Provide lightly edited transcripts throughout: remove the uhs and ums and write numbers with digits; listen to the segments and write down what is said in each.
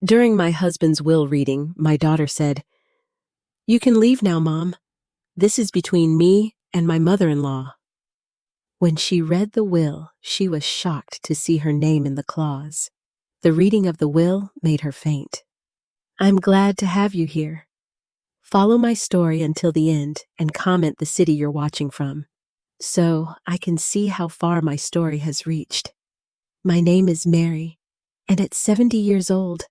During my husband's will reading, my daughter said, "You can leave now, Mom. This is between me and my mother-in-law." When she read the will, she was shocked to see her name in the clause. The reading of the will made her faint. "I'm glad to have you here. Follow my story until the end and comment the city you're watching from, so I can see how far my story has reached. My name is Mary, and at 70 years old,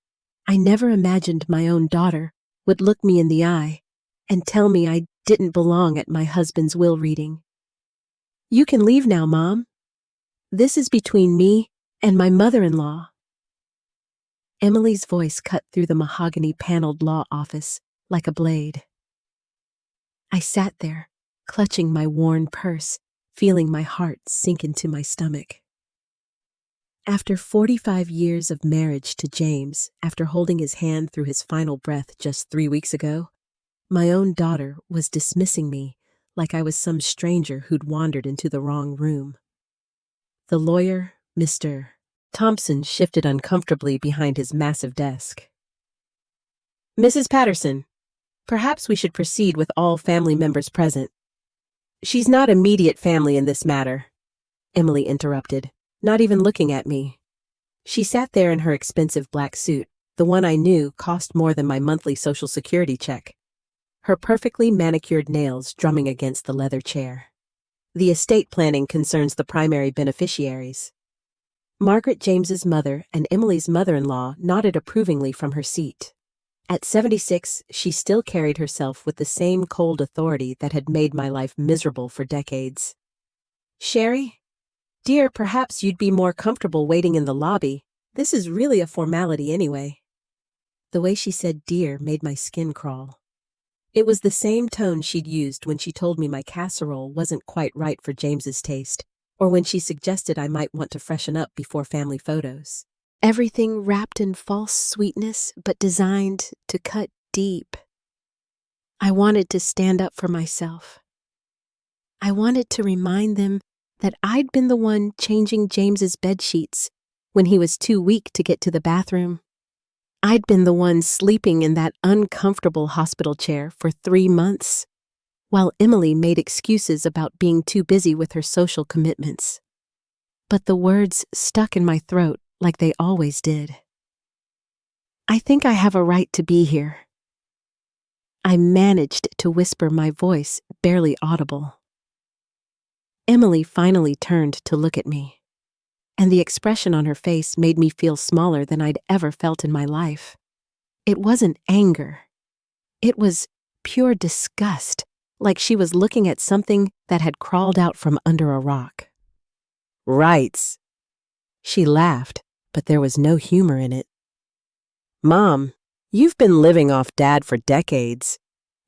I never imagined my own daughter would look me in the eye and tell me I didn't belong at my husband's will reading. You can leave now, Mom. This is between me and my mother-in-law." Emily's voice cut through the mahogany-paneled law office like a blade. I sat there, clutching my worn purse, feeling my heart sink into my stomach. After 45 years of marriage to James, after holding his hand through his final breath just 3 weeks ago, my own daughter was dismissing me like I was some stranger who'd wandered into the wrong room. The lawyer, Mr. Thompson, shifted uncomfortably behind his massive desk. "Mrs. Patterson, perhaps we should proceed with all family members present." "She's not immediate family in this matter," Emily interrupted, not even looking at me. She sat there in her expensive black suit, the one I knew cost more than my monthly Social Security check, her perfectly manicured nails drumming against the leather chair. "The estate planning concerns the primary beneficiaries." Margaret James's mother and Emily's mother-in-law nodded approvingly from her seat. At 76, she still carried herself with the same cold authority that had made my life miserable for decades. "Sherry? Dear, perhaps you'd be more comfortable waiting in the lobby. This is really a formality anyway." The way she said dear made my skin crawl. It was the same tone she'd used when she told me my casserole wasn't quite right for James's taste, or when she suggested I might want to freshen up before family photos. Everything wrapped in false sweetness, but designed to cut deep. I wanted to stand up for myself. I wanted to remind them that I'd been the one changing James's bedsheets when he was too weak to get to the bathroom. I'd been the one sleeping in that uncomfortable hospital chair for 3 months, while Emily made excuses about being too busy with her social commitments. But the words stuck in my throat like they always did. "I think I have a right to be here." I managed to whisper, my voice barely audible. Emily finally turned to look at me, and the expression on her face made me feel smaller than I'd ever felt in my life. It wasn't anger. It was pure disgust, like she was looking at something that had crawled out from under a rock. "Rights." She laughed, but there was no humor in it. "Mom, you've been living off Dad for decades.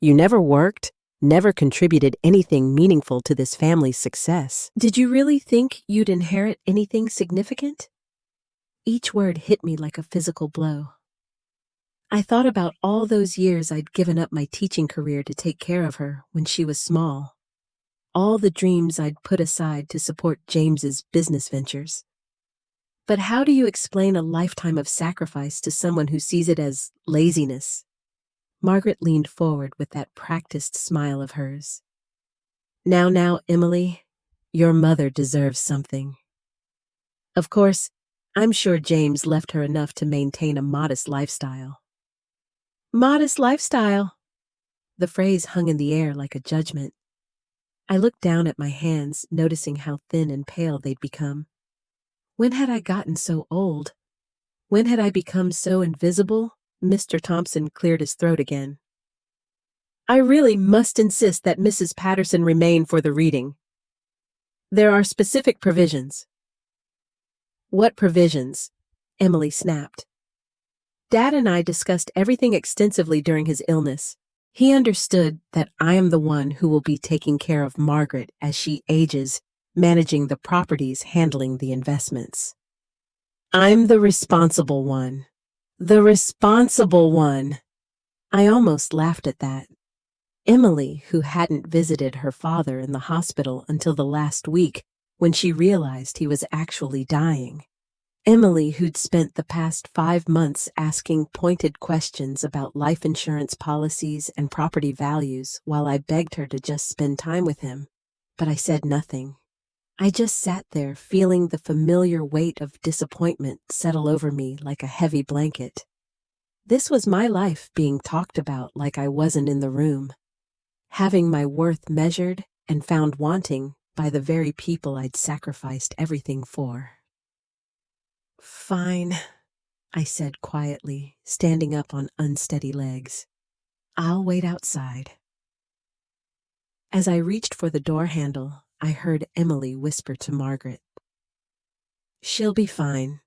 You never worked, never contributed anything meaningful to this family's success. Did you really think you'd inherit anything significant?" Each word hit me like a physical blow. I thought about all those years I'd given up my teaching career to take care of her when she was small. All the dreams I'd put aside to support James's business ventures. But how do you explain a lifetime of sacrifice to someone who sees it as laziness? Margaret leaned forward with that practiced smile of hers. Now, Emily, your mother deserves something." Of course, I'm sure James left her enough to maintain a modest lifestyle. Modest lifestyle. The phrase hung in the air like a judgment. I looked down at my hands, noticing how thin and pale they'd become. When had I gotten so old? When had I become so invisible? Mr. Thompson cleared his throat again. "I really must insist that Mrs. Patterson remain for the reading. There are specific provisions." "What provisions?" Emily snapped. "Dad and I discussed everything extensively during his illness. He understood that I am the one who will be taking care of Margaret as she ages, managing the properties, handling the investments. I'm the responsible one. The responsible one." I almost laughed at that. Emily, who hadn't visited her father in the hospital until the last week when she realized he was actually dying. Emily, who'd spent the past 5 months asking pointed questions about life insurance policies and property values while I begged her to just spend time with him. But I said nothing. I just sat there feeling the familiar weight of disappointment settle over me like a heavy blanket. This was my life being talked about like I wasn't in the room, having my worth measured and found wanting by the very people I'd sacrificed everything for. "Fine," I said quietly, standing up on unsteady legs. "I'll wait outside." As I reached for the door handle, I heard Emily whisper to Margaret, "She'll be fine.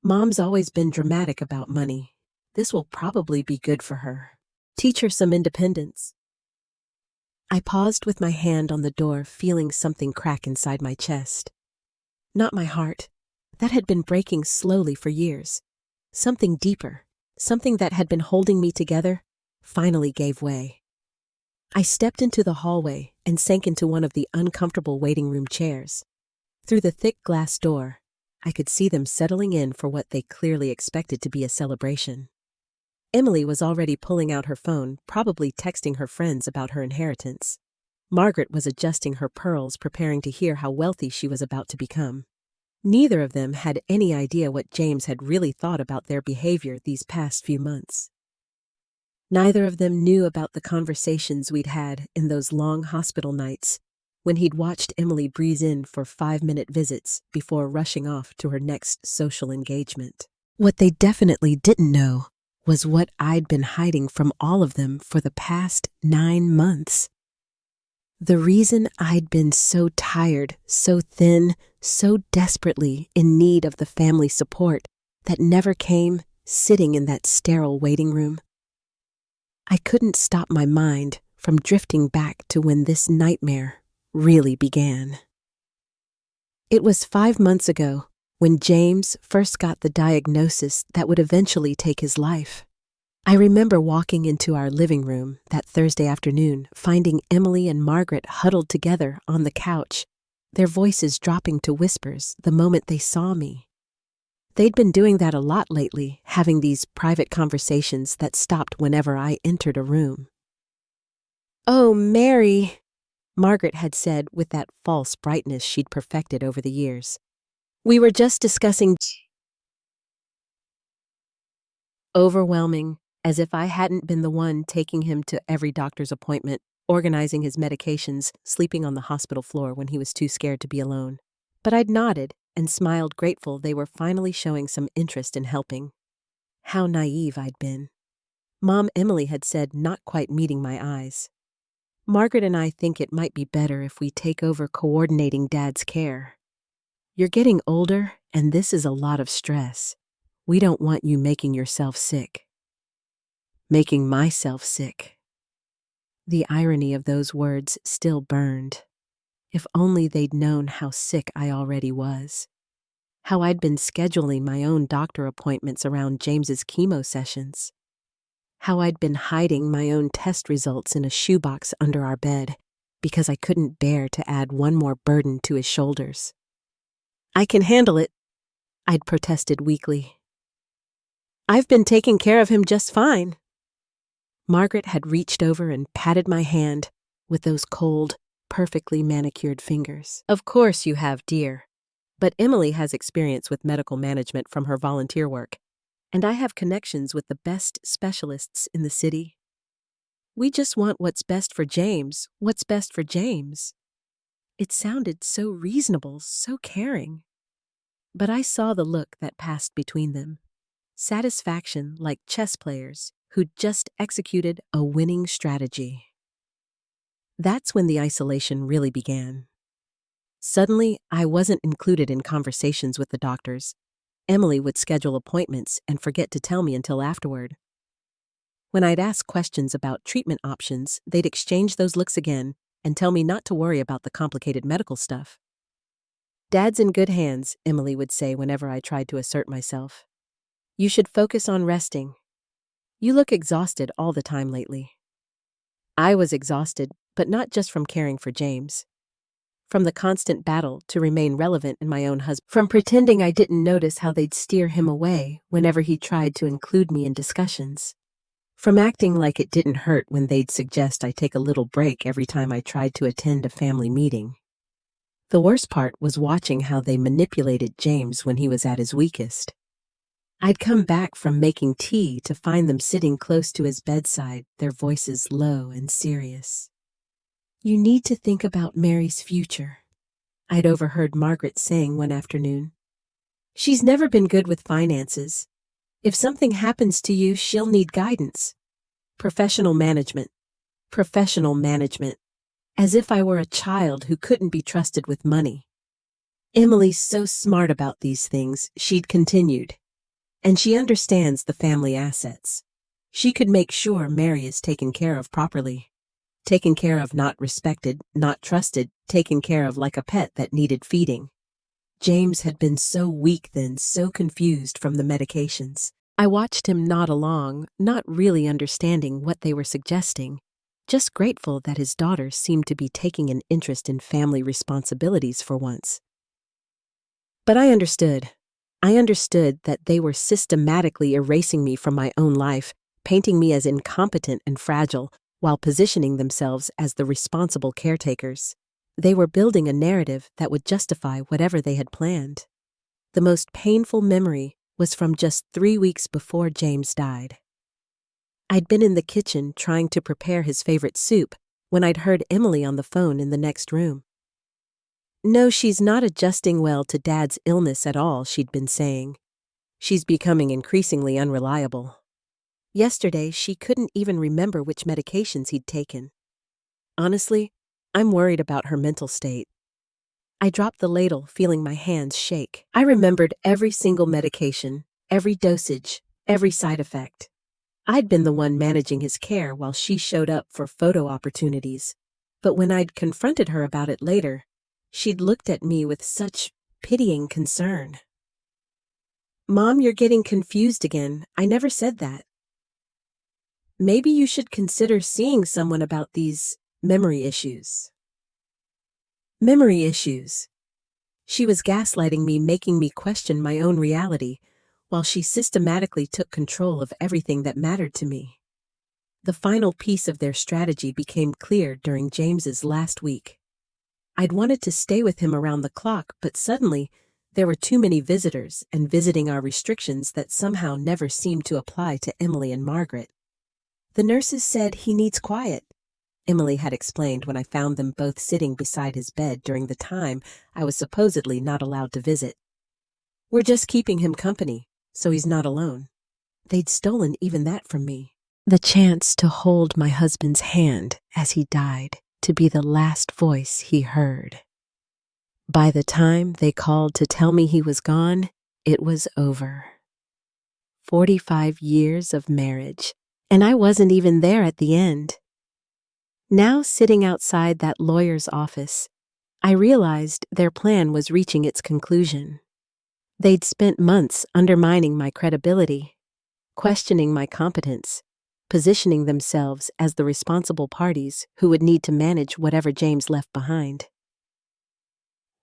Mom's always been dramatic about money. This will probably be good for her. Teach her some independence." I paused with my hand on the door, feeling something crack inside my chest. Not my heart. That had been breaking slowly for years. Something deeper, something that had been holding me together, finally gave way. I stepped into the hallway and sank into one of the uncomfortable waiting room chairs. Through the thick glass door, I could see them settling in for what they clearly expected to be a celebration. Emily was already pulling out her phone, probably texting her friends about her inheritance. Margaret was adjusting her pearls, preparing to hear how wealthy she was about to become. Neither of them had any idea what James had really thought about their behavior these past few months. Neither of them knew about the conversations we'd had in those long hospital nights when he'd watched Emily breeze in for 5-minute visits before rushing off to her next social engagement. What they definitely didn't know was what I'd been hiding from all of them for the past 9 months. The reason I'd been so tired, so thin, so desperately in need of the family support that never came, sitting in that sterile waiting room. I couldn't stop my mind from drifting back to when this nightmare really began. It was 5 months ago when James first got the diagnosis that would eventually take his life. I remember walking into our living room that Thursday afternoon, finding Emily and Margaret huddled together on the couch, their voices dropping to whispers the moment they saw me. They'd been doing that a lot lately, having these private conversations that stopped whenever I entered a room. "Oh, Mary," Margaret had said with that false brightness she'd perfected over the years. "We were just discussing..." Overwhelming, as if I hadn't been the one taking him to every doctor's appointment, organizing his medications, sleeping on the hospital floor when he was too scared to be alone. But I'd nodded and smiled, grateful they were finally showing some interest in helping. How naive I'd been. Mom Emily had said not quite meeting my eyes. "Margaret and I think it might be better if we take over coordinating Dad's care. You're getting older, and this is a lot of stress. We don't want you making yourself sick." Making myself sick. The irony of those words still burned. If only they'd known how sick I already was. How I'd been scheduling my own doctor appointments around James's chemo sessions. How I'd been hiding my own test results in a shoebox under our bed because I couldn't bear to add one more burden to his shoulders. "I can handle it," I'd protested weakly. "I've been taking care of him just fine." Margaret had reached over and patted my hand with those cold, perfectly manicured fingers. "Of course you have, dear. But Emily has experience with medical management from her volunteer work, and I have connections with the best specialists in the city. We just want what's best for James, what's best for James." It sounded so reasonable, so caring. But I saw the look that passed between them. Satisfaction like chess players who'd just executed a winning strategy. That's when the isolation really began. Suddenly, I wasn't included in conversations with the doctors. Emily would schedule appointments and forget to tell me until afterward. When I'd ask questions about treatment options, they'd exchange those looks again and tell me not to worry about the complicated medical stuff. "Dad's in good hands," Emily would say whenever I tried to assert myself. "You should focus on resting. You look exhausted all the time lately." I was exhausted, but not just from caring for James. from the constant battle to remain relevant in my own husband, from pretending I didn't notice how they'd steer him away whenever he tried to include me in discussions, from acting like it didn't hurt when they'd suggest I take a little break every time I tried to attend a family meeting. The worst part was watching how they manipulated James when he was at his weakest. I'd come back from making tea to find them sitting close to his bedside, their voices low and serious. "You need to think about Mary's future," I'd overheard Margaret saying one afternoon. "She's never been good with finances. If something happens to you, she'll need guidance. Professional management. Professional management. As if I were a child who couldn't be trusted with money. Emily's so smart about these things," she'd continued. "And she understands the family assets. She could make sure Mary is taken care of properly. Taken care of, not respected, not trusted, taken care of like a pet that needed feeding." James had been so weak then, so confused from the medications. I watched him nod along, not really understanding what they were suggesting, just grateful that his daughter seemed to be taking an interest in family responsibilities for once. But I understood. I understood that they were systematically erasing me from my own life, painting me as incompetent and fragile, while positioning themselves as the responsible caretakers. They were building a narrative that would justify whatever they had planned. The most painful memory was from just 3 weeks before James died. I'd been in the kitchen trying to prepare his favorite soup when I'd heard Emily on the phone in the next room. "No, she's not adjusting well to Dad's illness at all," she'd been saying. "She's becoming increasingly unreliable. Yesterday, she couldn't even remember which medications he'd taken. Honestly, I'm worried about her mental state." I dropped the ladle, feeling my hands shake. I remembered every single medication, every dosage, every side effect. I'd been the one managing his care while she showed up for photo opportunities. But when I'd confronted her about it later, she'd looked at me with such pitying concern. "Mom, you're getting confused again. I never said that. Maybe you should consider seeing someone about these memory issues." Memory issues. She was gaslighting me, making me question my own reality, while she systematically took control of everything that mattered to me. The final piece of their strategy became clear during James's last week. I'd wanted to stay with him around the clock, but suddenly there were too many visitors and visiting hour restrictions that somehow never seemed to apply to Emily and Margaret. "The nurses said he needs quiet," Emily had explained when I found them both sitting beside his bed during the time I was supposedly not allowed to visit. "We're just keeping him company, so he's not alone." They'd stolen even that from me. The chance to hold my husband's hand as he died, to be the last voice he heard. By the time they called to tell me he was gone, it was over. 45 years of marriage, and I wasn't even there at the end. Now, sitting outside that lawyer's office, I realized their plan was reaching its conclusion. They'd spent months undermining my credibility, questioning my competence, positioning themselves as the responsible parties who would need to manage whatever James left behind.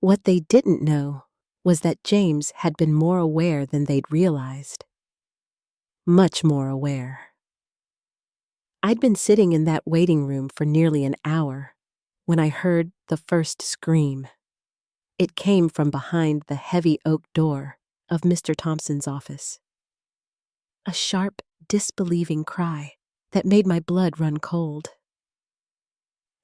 What they didn't know was that James had been more aware than they'd realized. Much more aware. I'd been sitting in that waiting room for nearly an hour when I heard the first scream. It came from behind the heavy oak door of Mr. Thompson's office. A sharp, disbelieving cry that made my blood run cold.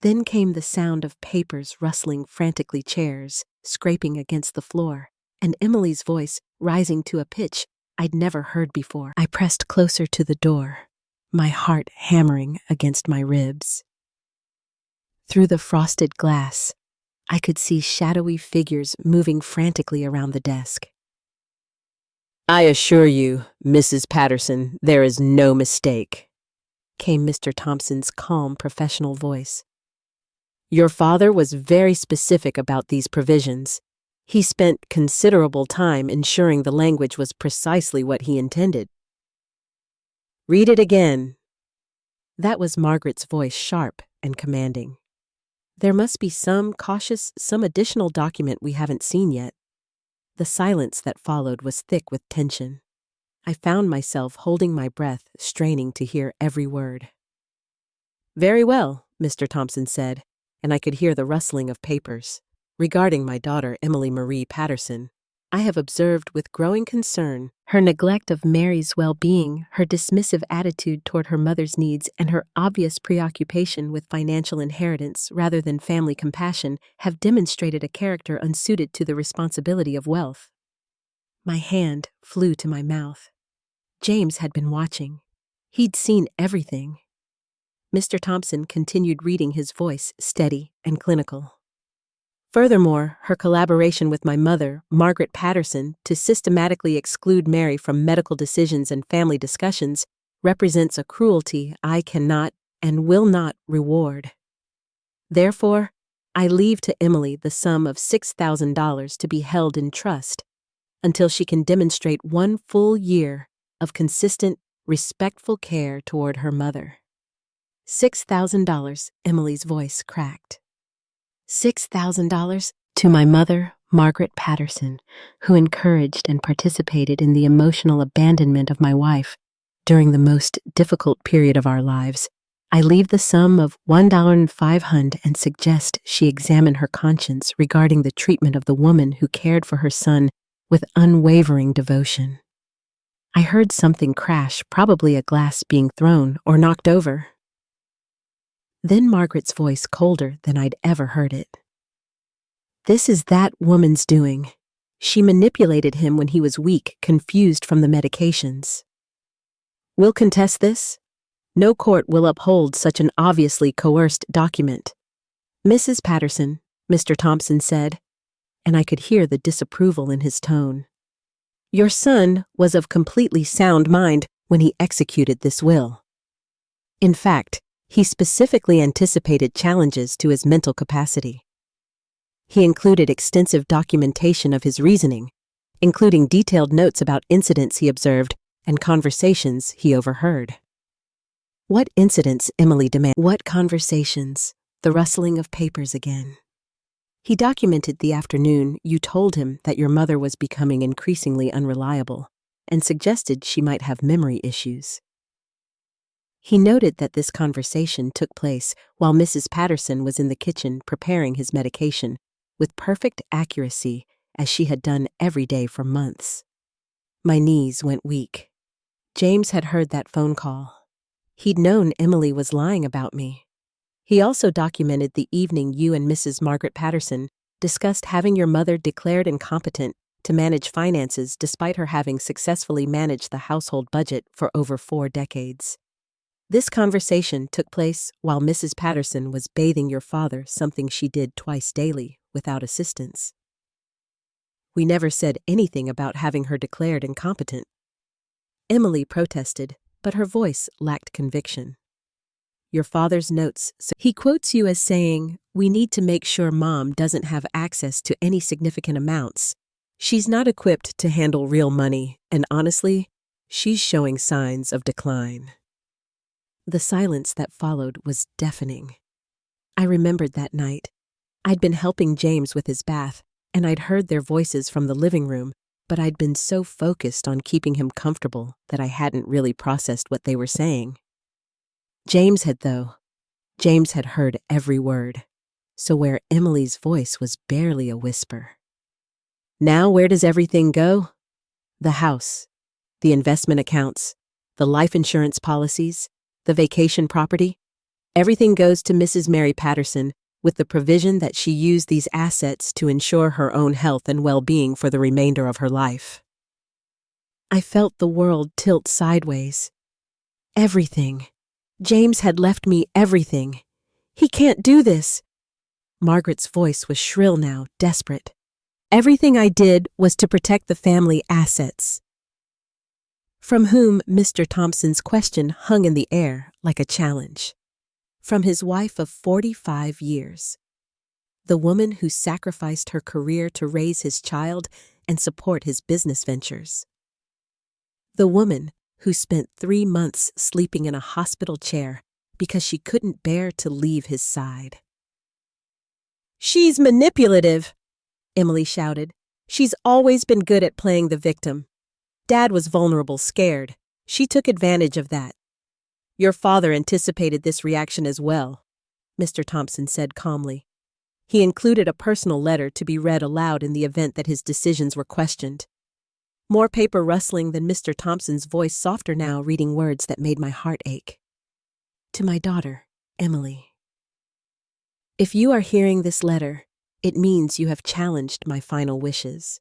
Then came the sound of papers rustling frantically, chairs scraping against the floor, and Emily's voice rising to a pitch I'd never heard before. I pressed closer to the door, my heart hammering against my ribs. Through the frosted glass, I could see shadowy figures moving frantically around the desk. "I assure you, Mrs. Patterson, there is no mistake," came Mr. Thompson's calm, professional voice. "Your father was very specific about these provisions. He spent considerable time ensuring the language was precisely what he intended." "Read it again." That was Margaret's voice, sharp and commanding. There must be some additional document we haven't seen yet. The silence that followed was thick with tension. I found myself holding my breath, straining to hear every word. "Very well," Mr. Thompson said, and I could hear the rustling of papers. "Regarding my daughter, Emily Marie Patterson, I have observed with growing concern her neglect of Mary's well-being, her dismissive attitude toward her mother's needs, and her obvious preoccupation with financial inheritance rather than family compassion have demonstrated a character unsuited to the responsibility of wealth." My hand flew to my mouth. James had been watching. He'd seen everything. Mr. Thompson continued reading, his voice steady and clinical. "Furthermore, her collaboration with my mother, Margaret Patterson, to systematically exclude Mary from medical decisions and family discussions represents a cruelty I cannot and will not reward. Therefore, I leave to Emily the sum of $6,000 to be held in trust until she can demonstrate 1 full year of consistent, respectful care toward her mother." $6,000, Emily's voice cracked. $6,000 to my mother, Margaret Patterson, who encouraged and participated in the emotional abandonment of my wife during the most difficult period of our lives. I leave the sum of $1,500 and suggest she examine her conscience regarding the treatment of the woman who cared for her son with unwavering devotion. I heard something crash, probably a glass being thrown or knocked over. Then Margaret's voice, colder than I'd ever heard it. "This is that woman's doing. She manipulated him when he was weak, confused from the medications. We'll contest this. No court will uphold such an obviously coerced document." "Mrs. Patterson," Mr. Thompson said, and I could hear the disapproval in his tone. "Your son was of completely sound mind when he executed this will. In fact, he specifically anticipated challenges to his mental capacity. He included extensive documentation of his reasoning, including detailed notes about incidents he observed and conversations he overheard." "What incidents?" Emily demanded. "What conversations?" The rustling of papers again. "He documented the afternoon you told him that your mother was becoming increasingly unreliable and suggested she might have memory issues. He noted that this conversation took place while Mrs. Patterson was in the kitchen preparing his medication with perfect accuracy, as she had done every day for months." My knees went weak. James had heard that phone call. He'd known Emily was lying about me. He also documented the evening you and Mrs. Margaret Patterson discussed having your mother declared incompetent to manage finances despite her having successfully managed the household budget for over 4 decades. This conversation took place while Mrs. Patterson was bathing your father, something she did twice daily without assistance. We never said anything about having her declared incompetent." Emily protested, but her voice lacked conviction. "Your father's notes, he quotes you as saying, 'We need to make sure Mom doesn't have access to any significant amounts. She's not equipped to handle real money, and honestly, she's showing signs of decline.'" The silence that followed was deafening. I remembered that night. I'd been helping James with his bath, and I'd heard their voices from the living room, but I'd been so focused on keeping him comfortable that I hadn't really processed what they were saying. James had heard every word, so where Emily's voice was barely a whisper. "Now where does everything go? The house, the investment accounts, the life insurance policies, the vacation property. Everything goes to Mrs. Mary Patterson with the provision that she use these assets to ensure her own health and well-being for the remainder of her life." I felt the world tilt sideways. Everything. James had left me everything. "He can't do this." Margaret's voice was shrill now, desperate. "Everything I did was to protect the family assets." From whom Mr. Thompson's question hung in the air like a challenge. From his wife of 45 years. The woman who sacrificed her career to raise his child and support his business ventures. The woman who spent 3 months sleeping in a hospital chair because she couldn't bear to leave his side. She's manipulative, Emily shouted. She's always been good at playing the victim. Dad was vulnerable, scared. She took advantage of that. Your father anticipated this reaction as well, Mr. Thompson said calmly. He included a personal letter to be read aloud in the event that his decisions were questioned. More paper rustling than Mr. Thompson's voice, softer now, reading words that made my heart ache. To my daughter, Emily. If you are hearing this letter, it means you have challenged my final wishes.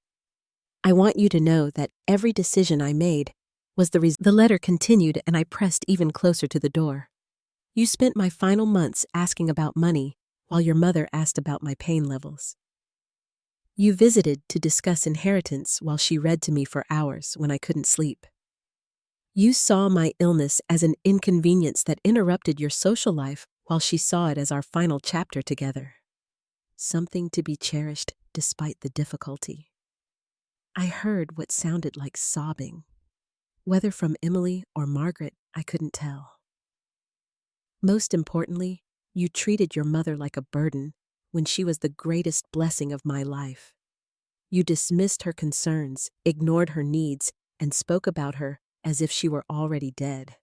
I want you to know that every decision I made was The letter continued, and I pressed even closer to the door. You spent my final months asking about money while your mother asked about my pain levels. You visited to discuss inheritance while she read to me for hours when I couldn't sleep. You saw my illness as an inconvenience that interrupted your social life while she saw it as our final chapter together. Something to be cherished despite the difficulty. I heard what sounded like sobbing. Whether from Emily or Margaret, I couldn't tell. Most importantly, you treated your mother like a burden when she was the greatest blessing of my life. You dismissed her concerns, ignored her needs, and spoke about her as if she were already dead.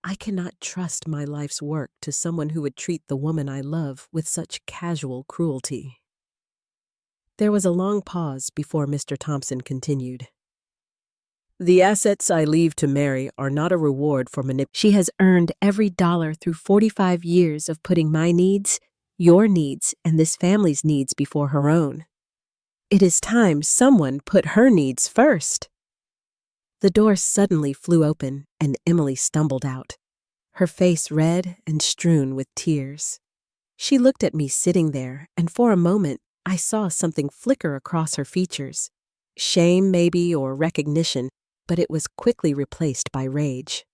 I cannot trust my life's work to someone who would treat the woman I love with such casual cruelty. There was a long pause before Mr. Thompson continued. The assets I leave to Mary are not a reward for manipulation. She has earned every dollar through 45 years of putting my needs, your needs, and this family's needs before her own. It is time someone put her needs first. The door suddenly flew open and Emily stumbled out, her face red and strewn with tears. She looked at me sitting there, and for a moment I saw something flicker across her features. Shame, maybe, or recognition, but it was quickly replaced by rage.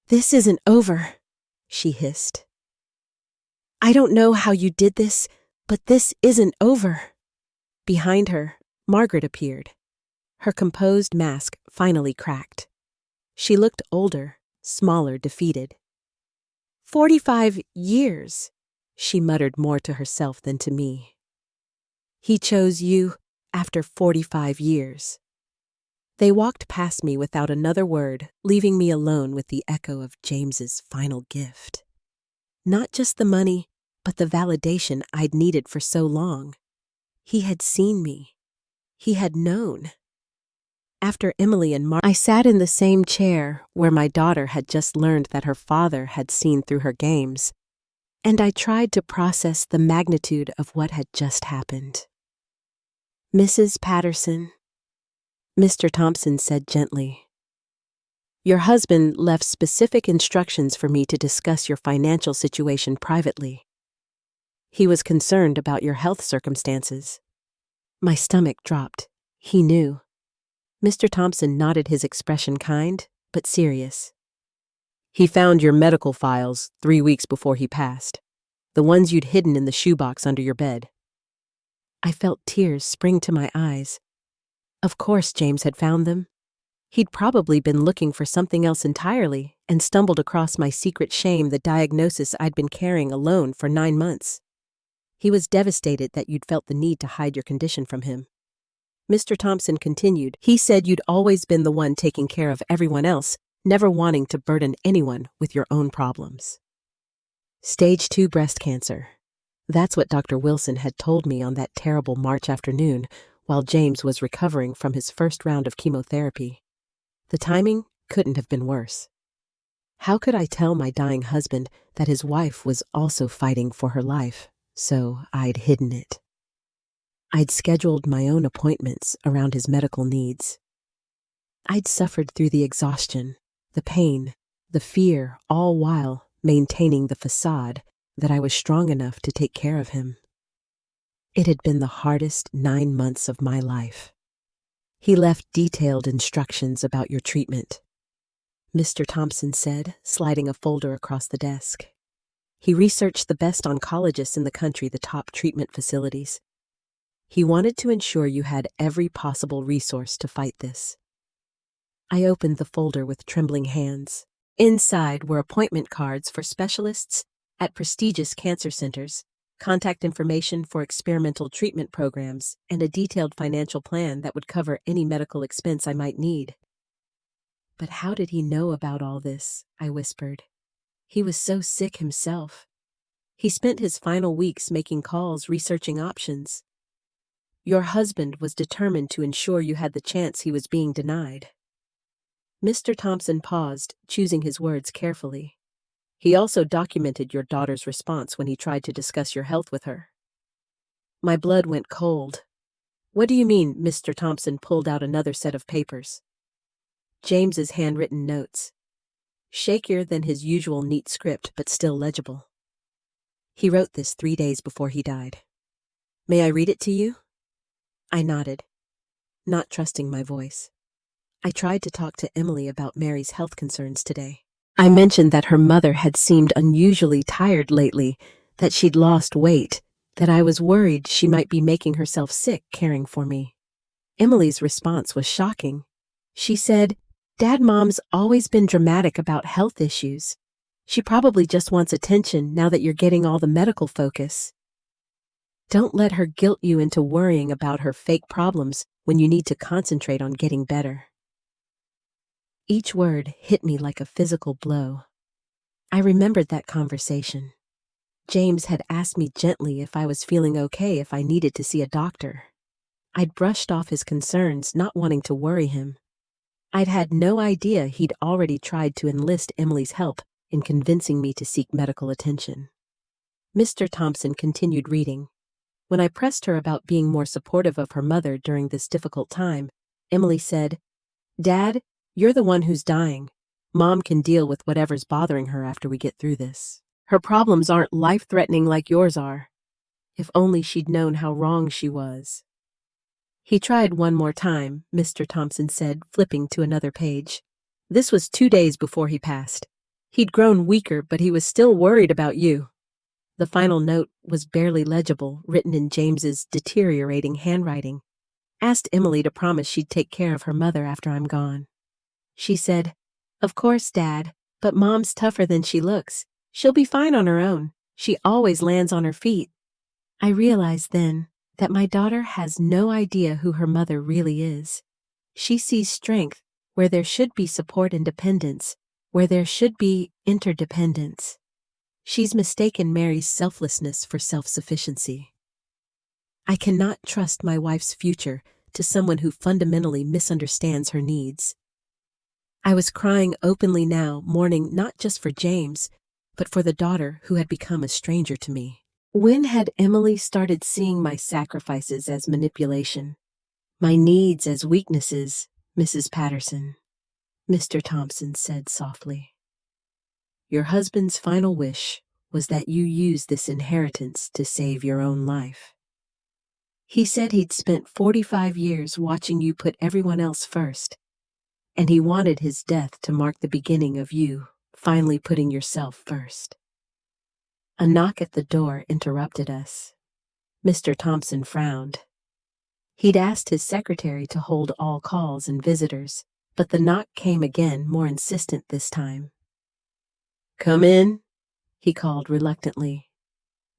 This isn't over, she hissed. I don't know how you did this, but this isn't over. Behind her, Margaret appeared. Her composed mask finally cracked. She looked older, smaller, defeated. 45 years, she muttered more to herself than to me. He chose you after 45 years. They walked past me without another word, leaving me alone with the echo of James's final gift. Not just the money, but the validation I'd needed for so long. He had seen me. He had known. After Emily and I sat in the same chair where my daughter had just learned that her father had seen through her games, and I tried to process the magnitude of what had just happened. Mrs. Patterson, Mr. Thompson said gently, your husband left specific instructions for me to discuss your financial situation privately. He was concerned about your health circumstances. My stomach dropped. He knew. Mr. Thompson nodded, his expression kind, but serious. He found your medical files 3 weeks before he passed, the ones you'd hidden in the shoebox under your bed. I felt tears spring to my eyes. Of course James had found them. He'd probably been looking for something else entirely and stumbled across my secret shame, the diagnosis I'd been carrying alone for 9 months. He was devastated that you'd felt the need to hide your condition from him. Mr. Thompson continued, he said you'd always been the one taking care of everyone else, never wanting to burden anyone with your own problems. Stage 2 breast cancer. That's what Dr. Wilson had told me on that terrible March afternoon while James was recovering from his first round of chemotherapy. The timing couldn't have been worse. How could I tell my dying husband that his wife was also fighting for her life? So I'd hidden it. I'd scheduled my own appointments around his medical needs. I'd suffered through the exhaustion, the pain, the fear, all while maintaining the facade that I was strong enough to take care of him. It had been the hardest 9 months of my life. He left detailed instructions about your treatment, Mr. Thompson said, sliding a folder across the desk. He researched the best oncologists in the country, the top treatment facilities. He wanted to ensure you had every possible resource to fight this. I opened the folder with trembling hands. Inside were appointment cards for specialists at prestigious cancer centers, contact information for experimental treatment programs, and a detailed financial plan that would cover any medical expense I might need. But how did he know about all this? I whispered. He was so sick himself. He spent his final weeks making calls, researching options. Your husband was determined to ensure you had the chance he was being denied. Mr. Thompson paused, choosing his words carefully. He also documented your daughter's response when he tried to discuss your health with her. My blood went cold. What do you mean? Mr. Thompson pulled out another set of papers. James's handwritten notes. Shakier than his usual neat script, but still legible. He wrote this 3 days before he died. May I read it to you? I nodded, not trusting my voice. I tried to talk to Emily about Mary's health concerns today. I mentioned that her mother had seemed unusually tired lately, that she'd lost weight, that I was worried she might be making herself sick caring for me. Emily's response was shocking. She said, "Dad, Mom's always been dramatic about health issues. She probably just wants attention now that you're getting all the medical focus. Don't let her guilt you into worrying about her fake problems when you need to concentrate on getting better." Each word hit me like a physical blow. I remembered that conversation. James had asked me gently if I was feeling okay if I needed to see a doctor. I'd brushed off his concerns, not wanting to worry him. I'd had no idea he'd already tried to enlist Emily's help in convincing me to seek medical attention. Mr. Thompson continued reading. When I pressed her about being more supportive of her mother during this difficult time, Emily said, "Dad, you're the one who's dying. Mom can deal with whatever's bothering her after we get through this. Her problems aren't life-threatening like yours are." If only she'd known how wrong she was. He tried one more time, Mr. Thompson said, flipping to another page. This was 2 days before he passed. He'd grown weaker, but he was still worried about you. The final note was barely legible, written in James's deteriorating handwriting. Asked Emily to promise she'd take care of her mother after I'm gone. She said, "Of course, Dad, but Mom's tougher than she looks. She'll be fine on her own. She always lands on her feet." I realized then that my daughter has no idea who her mother really is. She sees strength where there should be support and dependence, where there should be interdependence. She's mistaken Mary's selflessness for self-sufficiency. I cannot trust my wife's future to someone who fundamentally misunderstands her needs. I was crying openly now, mourning not just for James, but for the daughter who had become a stranger to me. When had Emily started seeing my sacrifices as manipulation, my needs as weaknesses, Mrs. Patterson? Mr. Thompson said softly. Your husband's final wish was that you use this inheritance to save your own life. He said he'd spent 45 years watching you put everyone else first, and he wanted his death to mark the beginning of you finally putting yourself first. A knock at the door interrupted us. Mr. Thompson frowned. He'd asked his secretary to hold all calls and visitors, but the knock came again, more insistent this time. "Come in," he called reluctantly.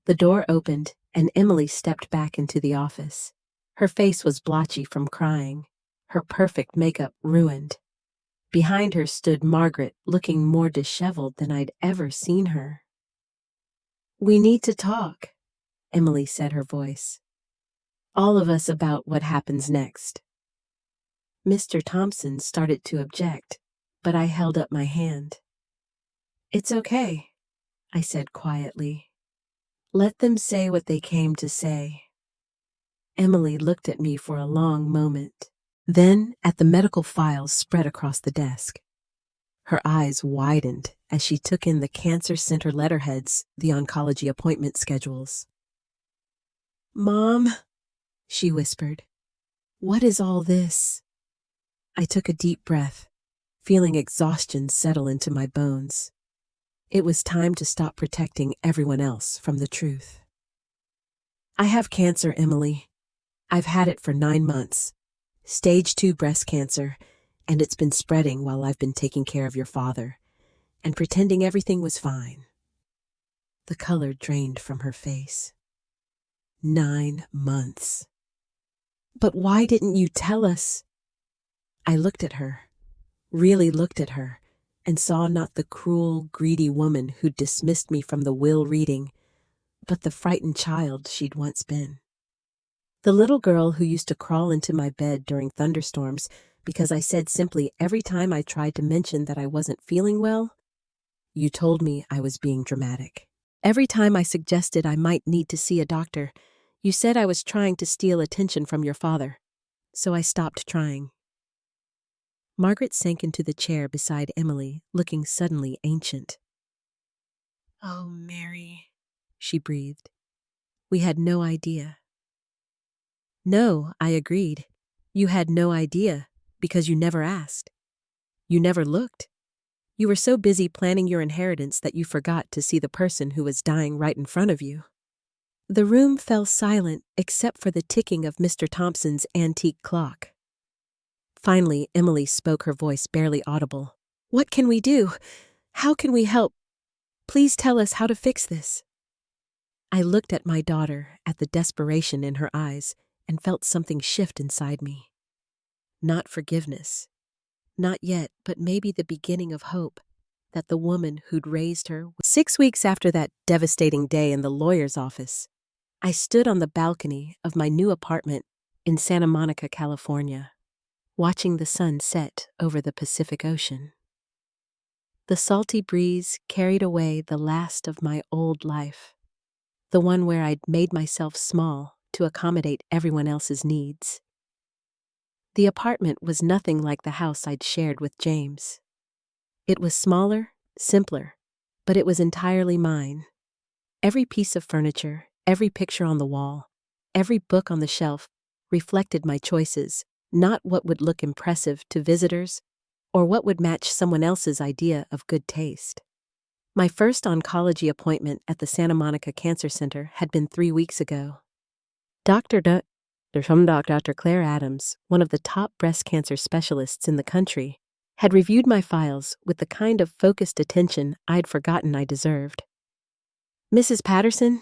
The door opened, and Emily stepped back into the office. Her face was blotchy from crying, her perfect makeup ruined. Behind her stood Margaret, looking more disheveled than I'd ever seen her. "We need to talk," Emily said, her voice. "All of us, about what happens next." Mr. Thompson started to object, but I held up my hand. "It's okay," I said quietly. "Let them say what they came to say." Emily looked at me for a long moment, then at the medical files spread across the desk. Her eyes widened as she took in the cancer center letterheads, the oncology appointment schedules. "Mom," she whispered, "what is all this?" I took a deep breath, feeling exhaustion settle into my bones. It was time to stop protecting everyone else from the truth. "I have cancer, Emily. I've had it for 9 months. Stage 2 breast cancer, and it's been spreading while I've been taking care of your father and pretending everything was fine." The color drained from her face. 9 months. But why didn't you tell us? I looked at her, really looked at her, and saw not the cruel, greedy woman who'd dismissed me from the will reading, but the frightened child she'd once been. The little girl who used to crawl into my bed during thunderstorms because I said simply every time I tried to mention that I wasn't feeling well, "You told me I was being dramatic." Every time I suggested I might need to see a doctor, you said I was trying to steal attention from your father, so I stopped trying. Margaret sank into the chair beside Emily, looking suddenly ancient. "Oh, Mary," she breathed. "We had no idea." "No," I agreed. "You had no idea, because you never asked. You never looked. You were so busy planning your inheritance that you forgot to see the person who was dying right in front of you." The room fell silent except for the ticking of Mr. Thompson's antique clock. Finally, Emily spoke, her voice barely audible. "What can we do? How can we help? Please tell us how to fix this." I looked at my daughter, at the desperation in her eyes, and felt something shift inside me. Not forgiveness. Not yet, but maybe the beginning of hope that the woman who'd raised her. 6 weeks after that devastating day in the lawyer's office, I stood on the balcony of my new apartment in Santa Monica, California, watching the sun set over the Pacific Ocean. The salty breeze carried away the last of my old life, the one where I'd made myself small to accommodate everyone else's needs. The apartment was nothing like the house I'd shared with James. It was smaller, simpler, but it was entirely mine. Every piece of furniture, every picture on the wall, every book on the shelf reflected my choices, not what would look impressive to visitors or what would match someone else's idea of good taste. My first oncology appointment at the Santa Monica Cancer Center had been 3 weeks ago. Dr. Claire Adams, one of the top breast cancer specialists in the country, had reviewed my files with the kind of focused attention I'd forgotten I deserved. "Mrs. Patterson,"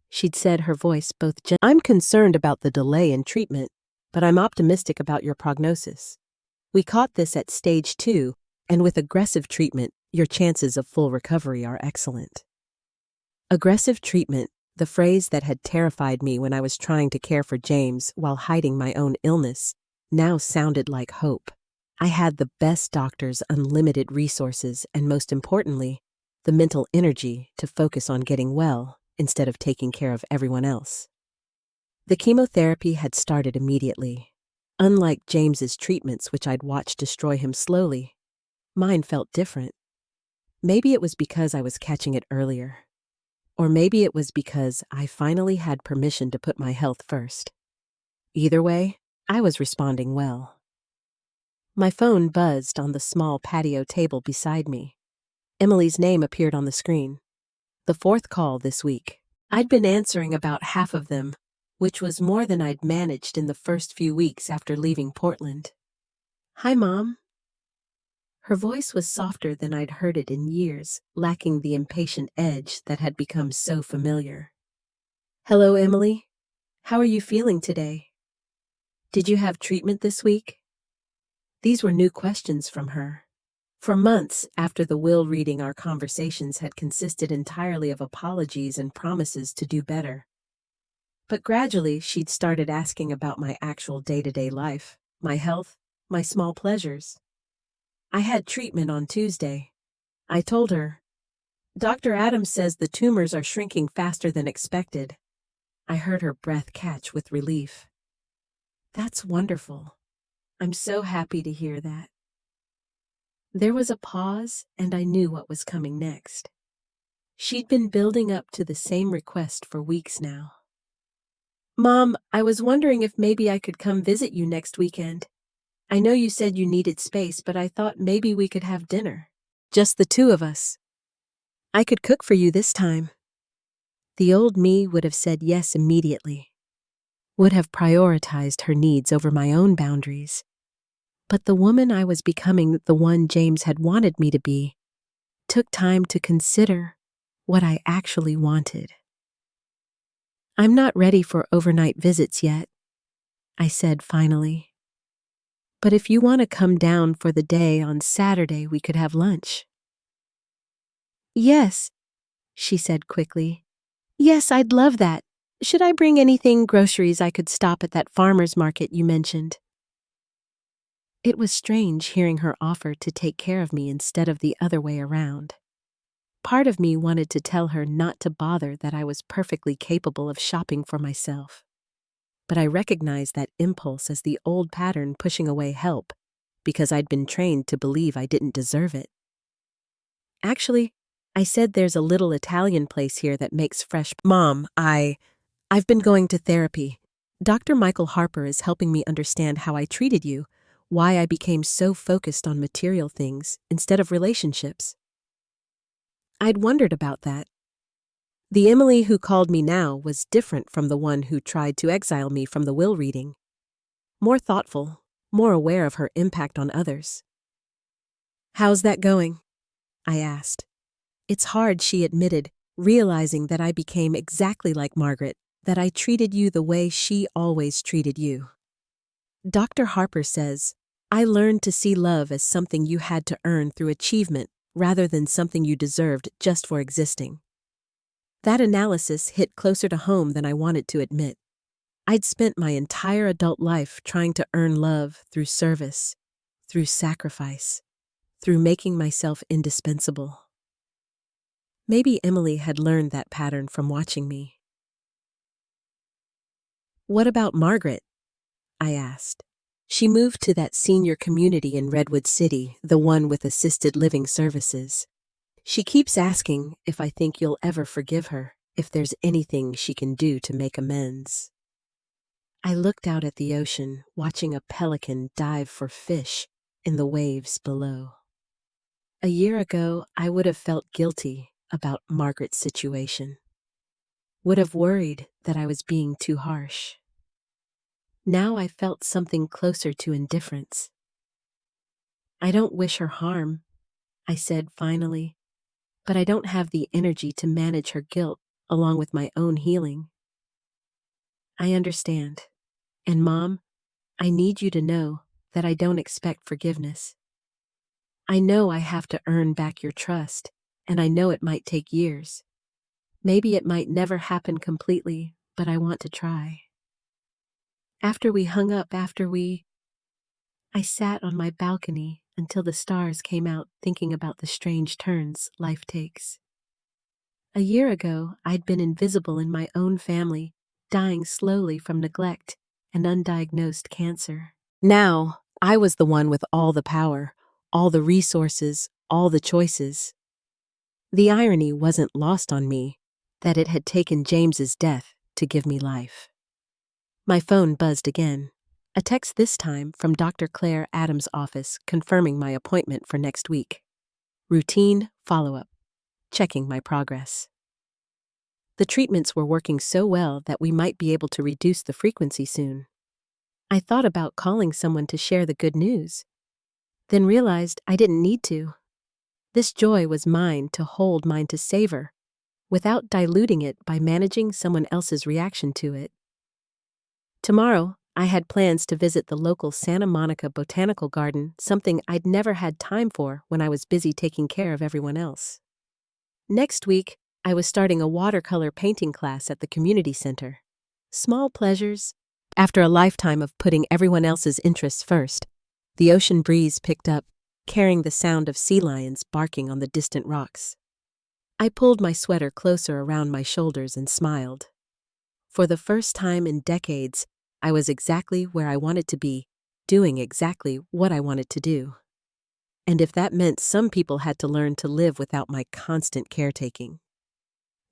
she'd said, her voice both gentle. "I'm concerned about the delay in treatment, but I'm optimistic about your prognosis. We caught this at stage 2, and with aggressive treatment, your chances of full recovery are excellent." Aggressive treatment, the phrase that had terrified me when I was trying to care for James while hiding my own illness, now sounded like hope. I had the best doctors, unlimited resources, and most importantly, the mental energy to focus on getting well instead of taking care of everyone else. The chemotherapy had started immediately. Unlike James's treatments, which I'd watched destroy him slowly, mine felt different. Maybe it was because I was catching it earlier. Or maybe it was because I finally had permission to put my health first. Either way, I was responding well. My phone buzzed on the small patio table beside me. Emily's name appeared on the screen. The 4th call this week. I'd been answering about half of them, which was more than I'd managed in the first few weeks after leaving Portland. "Hi, Mom." Her voice was softer than I'd heard it in years, lacking the impatient edge that had become so familiar. "Hello, Emily. How are you feeling today? Did you have treatment this week?" These were new questions from her. For months after the will reading, our conversations had consisted entirely of apologies and promises to do better. But gradually, she'd started asking about my actual day-to-day life, my health, my small pleasures. I had treatment on Tuesday. I told her, "Dr. Adams says the tumors are shrinking faster than expected." I heard her breath catch with relief. "That's wonderful. I'm so happy to hear that." There was a pause, and I knew what was coming next. She'd been building up to the same request for weeks now. "Mom, I was wondering if maybe I could come visit you next weekend. I know you said you needed space, but I thought maybe we could have dinner. Just the 2 of us. I could cook for you this time." The old me would have said yes immediately, would have prioritized her needs over my own boundaries. But the woman I was becoming, the one James had wanted me to be, took time to consider what I actually wanted. I'm not ready for overnight visits yet, I said finally. But if you want to come down for the day on Saturday, we could have lunch. Yes, she said quickly. Yes, I'd love that. Should I bring anything, groceries? I could stop at that farmer's market you mentioned. It was strange hearing her offer to take care of me instead of the other way around. Part of me wanted to tell her not to bother, that I was perfectly capable of shopping for myself. But I recognized that impulse as the old pattern pushing away help, because I'd been trained to believe I didn't deserve it. Actually, I said, there's a little Italian place here that makes fresh. Mom, I've been going to therapy. Dr. Michael Harper is helping me understand how I treated you, why I became so focused on material things instead of relationships. I'd wondered about that. The Emily who called me now was different from the one who tried to exile me from the will reading. More thoughtful, more aware of her impact on others. How's that going? I asked. It's hard, she admitted, realizing that I became exactly like Margaret, that I treated you the way she always treated you. Dr. Harper says, I learned to see love as something you had to earn through achievement rather than something you deserved just for existing. That analysis hit closer to home than I wanted to admit. I'd spent my entire adult life trying to earn love through service, through sacrifice, through making myself indispensable. Maybe Emily had learned that pattern from watching me. What about Margaret? I asked. She moved to that senior community in Redwood City, the one with assisted living services. She keeps asking if I think you'll ever forgive her, if there's anything she can do to make amends. I looked out at the ocean, watching a pelican dive for fish in the waves below. A year ago, I would have felt guilty about Margaret's situation. Would have worried that I was being too harsh. Now I felt something closer to indifference. I don't wish her harm, I said finally, but I don't have the energy to manage her guilt along with my own healing. I understand. And Mom, I need you to know that I don't expect forgiveness. I know I have to earn back your trust, and I know it might take years. Maybe it might never happen completely, but I want to try. After we hung up, I sat on my balcony until the stars came out, thinking about the strange turns life takes. A year ago, I'd been invisible in my own family, dying slowly from neglect and undiagnosed cancer. Now, I was the one with all the power, all the resources, all the choices. The irony wasn't lost on me that it had taken James's death to give me life. My phone buzzed again. A text this time from Dr. Claire Adams' office confirming my appointment for next week. Routine follow-up, checking my progress. The treatments were working so well that we might be able to reduce the frequency soon. I thought about calling someone to share the good news, then realized I didn't need to. This joy was mine to hold, mine to savor, without diluting it by managing someone else's reaction to it. Tomorrow, I had plans to visit the local Santa Monica Botanical Garden, something I'd never had time for when I was busy taking care of everyone else. Next week, I was starting a watercolor painting class at the community center. Small pleasures. After a lifetime of putting everyone else's interests first, the ocean breeze picked up, carrying the sound of sea lions barking on the distant rocks. I pulled my sweater closer around my shoulders and smiled. For the first time in decades, I was exactly where I wanted to be, doing exactly what I wanted to do. And if that meant some people had to learn to live without my constant caretaking,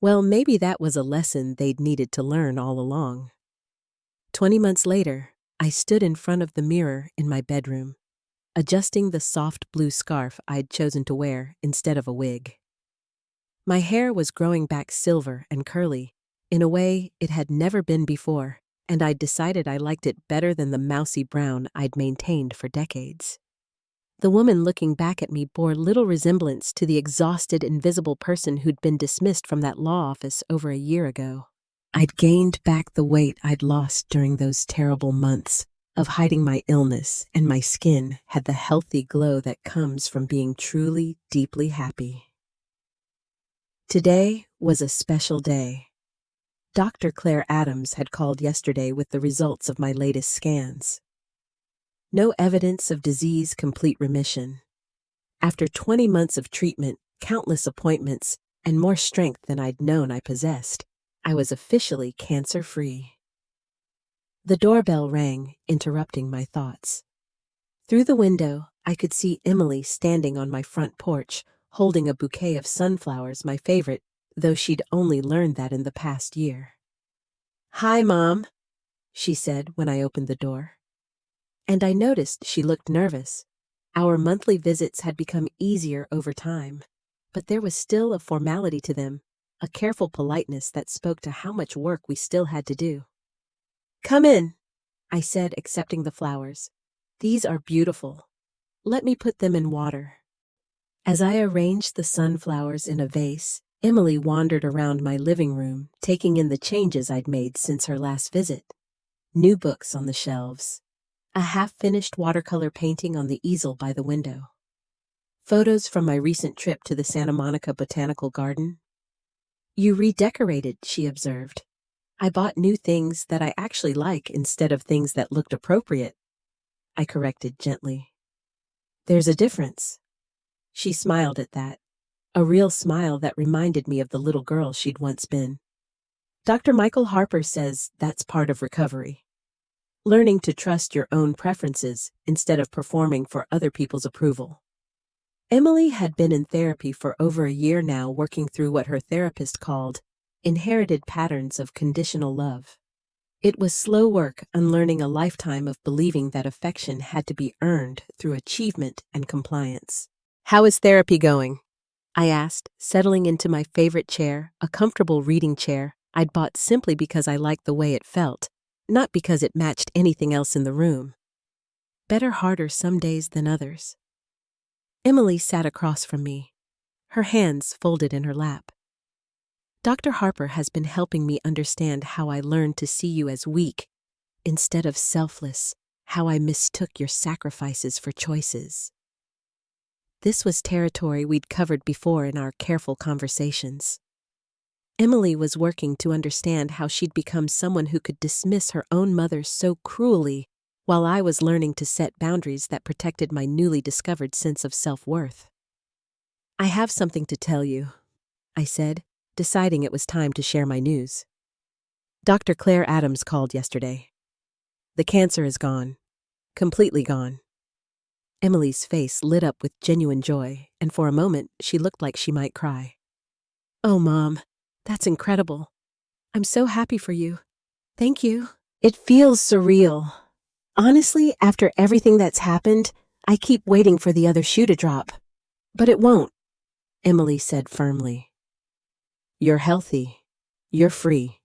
well, maybe that was a lesson they'd needed to learn all along. 20 months later, I stood in front of the mirror in my bedroom, adjusting the soft blue scarf I'd chosen to wear instead of a wig. My hair was growing back silver and curly, in a way it had never been before, and I'd decided I liked it better than the mousy brown I'd maintained for decades. The woman looking back at me bore little resemblance to the exhausted, invisible person who'd been dismissed from that law office over a year ago. I'd gained back the weight I'd lost during those terrible months of hiding my illness, and my skin had the healthy glow that comes from being truly, deeply happy. Today was a special day. Dr. Claire Adams had called yesterday with the results of my latest scans. No evidence of disease complete remission. After 20 months of treatment, countless appointments, and more strength than I'd known I possessed, I was officially cancer-free. The doorbell rang, interrupting my thoughts. Through the window, I could see Emily standing on my front porch, holding a bouquet of sunflowers, my favorite, though she'd only learned that in the past year. "Hi, Mom," she said when I opened the door. And I noticed she looked nervous. Our monthly visits had become easier over time, but there was still a formality to them, a careful politeness that spoke to how much work we still had to do. "Come in," I said, accepting the flowers. "These are beautiful. Let me put them in water." As I arranged the sunflowers in a vase, Emily wandered around my living room, taking in the changes I'd made since her last visit. New books on the shelves, a half-finished watercolor painting on the easel by the window, photos from my recent trip to the Santa Monica Botanical Garden. "You redecorated," she observed. "I bought new things that I actually like instead of things that looked appropriate," I corrected gently. "There's a difference." She smiled at that, a real smile that reminded me of the little girl she'd once been. Dr. Michael Harper says that's part of recovery. Learning to trust your own preferences instead of performing for other people's approval. Emily had been in therapy for over a year now, working through what her therapist called inherited patterns of conditional love. It was slow work unlearning a lifetime of believing that affection had to be earned through achievement and compliance. "How is therapy going?" I asked, settling into my favorite chair, a comfortable reading chair I'd bought simply because I liked the way it felt, not because it matched anything else in the room. Better harder some days than others. Emily sat across from me, her hands folded in her lap. "Dr. Harper has been helping me understand how I learned to see you as weak instead of selfless, how I mistook your sacrifices for choices." This was territory we'd covered before in our careful conversations. Emily was working to understand how she'd become someone who could dismiss her own mother so cruelly, while I was learning to set boundaries that protected my newly discovered sense of self-worth. "I have something to tell you," I said, deciding it was time to share my news. "Dr. Claire Adams called yesterday. The cancer is gone. Completely gone." Emily's face lit up with genuine joy, and for a moment she looked like she might cry. "Oh, Mom, that's incredible. I'm so happy for you. Thank you. It feels surreal. Honestly, after everything that's happened, I keep waiting for the other shoe to drop. But it won't," Emily said firmly. "You're healthy. You're free.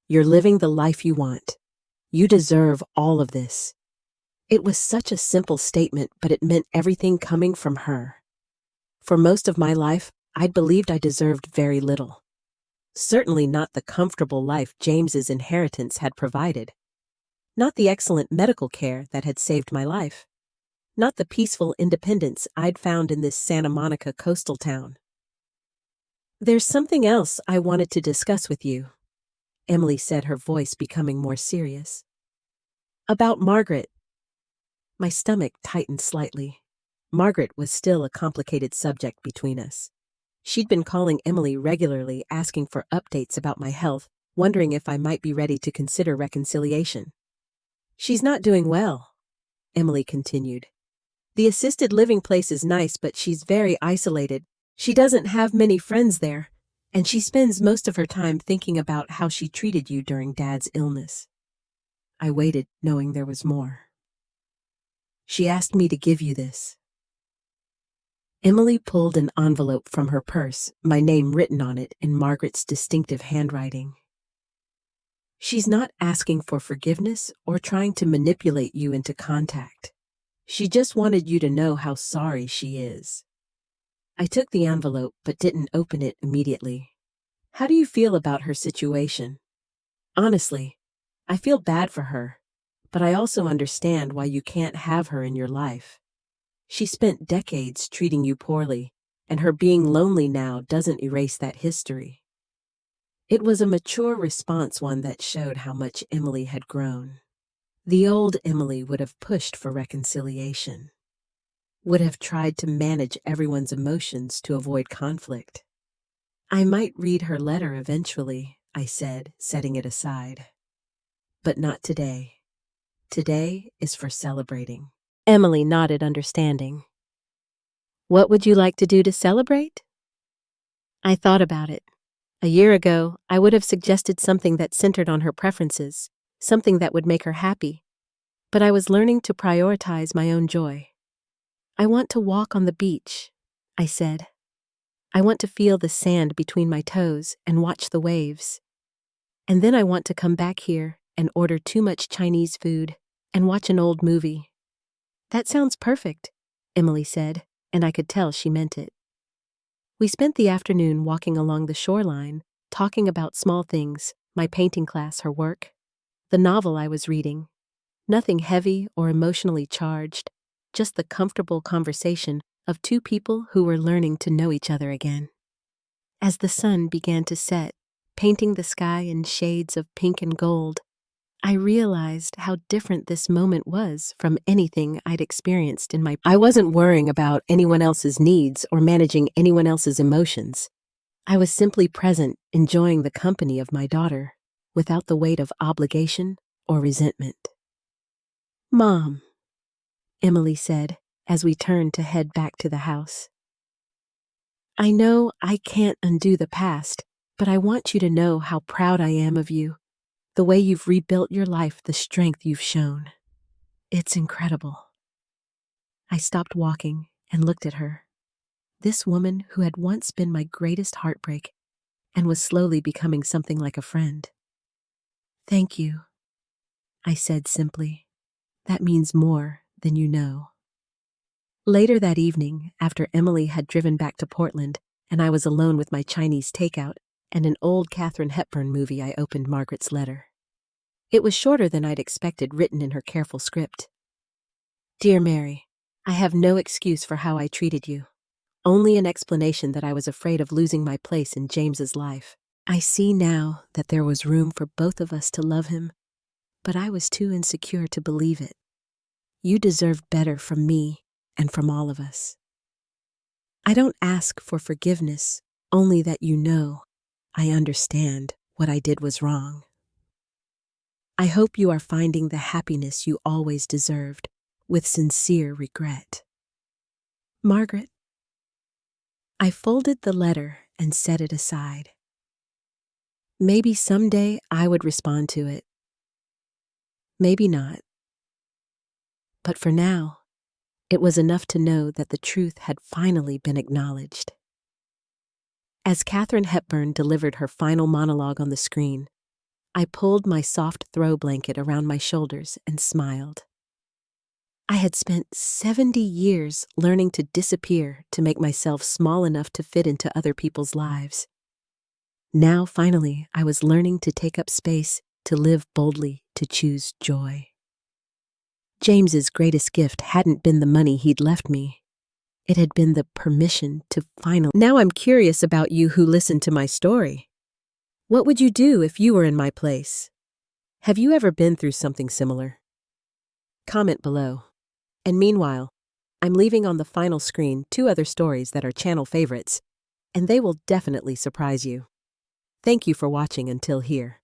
You're living the life you want. You deserve all of this." It was such a simple statement, but it meant everything coming from her. For most of my life, I'd believed I deserved very little. Certainly not the comfortable life James's inheritance had provided. Not the excellent medical care that had saved my life. Not the peaceful independence I'd found in this Santa Monica coastal town. "There's something else I wanted to discuss with you," Emily said, her voice becoming more serious. "About Margaret." My stomach tightened slightly. Margaret was still a complicated subject between us. She'd been calling Emily regularly, asking for updates about my health, wondering if I might be ready to consider reconciliation. "She's not doing well," Emily continued. "The assisted living place is nice, but she's very isolated. She doesn't have many friends there, and she spends most of her time thinking about how she treated you during Dad's illness." I waited, knowing there was more. "She asked me to give you this." Emily pulled an envelope from her purse, my name written on it in Margaret's distinctive handwriting. "She's not asking for forgiveness or trying to manipulate you into contact. She just wanted you to know how sorry she is." I took the envelope but didn't open it immediately. "How do you feel about her situation?" Honestly, I feel bad for her, but I also understand why you can't have her in your life. She spent decades treating you poorly, and her being lonely now doesn't erase that history. It was a mature response, one that showed how much Emily had grown. The old Emily would have pushed for reconciliation, would have tried to manage everyone's emotions to avoid conflict. I might read her letter eventually, I said, setting it aside. But not today. Today is for celebrating. Emily nodded, understanding. What would you like to do to celebrate? I thought about it. A year ago, I would have suggested something that centered on her preferences, something that would make her happy. But I was learning to prioritize my own joy. I want to walk on the beach, I said. I want to feel the sand between my toes and watch the waves. And then I want to come back here and order too much Chinese food and watch an old movie. That sounds perfect, Emily said, and I could tell she meant it. We spent the afternoon walking along the shoreline, talking about small things, my painting class, her work, the novel I was reading. Nothing heavy or emotionally charged, just the comfortable conversation of two people who were learning to know each other again. As the sun began to set, painting the sky in shades of pink and gold, I realized how different this moment was from anything I'd experienced in my... I wasn't worrying about anyone else's needs or managing anyone else's emotions. I was simply present, enjoying the company of my daughter, without the weight of obligation or resentment. Mom, Emily said, as we turned to head back to the house. I know I can't undo the past, but I want you to know how proud I am of you. The way you've rebuilt your life, the strength you've shown. It's incredible. I stopped walking and looked at her. This woman who had once been my greatest heartbreak and was slowly becoming something like a friend. Thank you, I said simply. That means more than you know. Later that evening, after Emily had driven back to Portland and I was alone with my Chinese takeout and an old Katharine Hepburn movie, I opened Margaret's letter. It was shorter than I'd expected, written in her careful script. Dear Mary, I have no excuse for how I treated you. Only an explanation that I was afraid of losing my place in James's life. I see now that there was room for both of us to love him, but I was too insecure to believe it. You deserve better from me and from all of us. I don't ask for forgiveness, only that you know I understand what I did was wrong. I hope you are finding the happiness you always deserved, with sincere regret. Margaret. I folded the letter and set it aside. Maybe someday I would respond to it. Maybe not. But for now, it was enough to know that the truth had finally been acknowledged. As Katharine Hepburn delivered her final monologue on the screen, I pulled my soft throw blanket around my shoulders and smiled. I had spent 70 years learning to disappear to make myself small enough to fit into other people's lives. Now, finally, I was learning to take up space, to live boldly, to choose joy. James's greatest gift hadn't been the money he'd left me. It had been the permission to finally... Now I'm curious about you who listened to my story. What would you do if you were in my place? Have you ever been through something similar? Comment below. And meanwhile, I'm leaving on the final screen 2 other stories that are channel favorites, and they will definitely surprise you. Thank you for watching until here.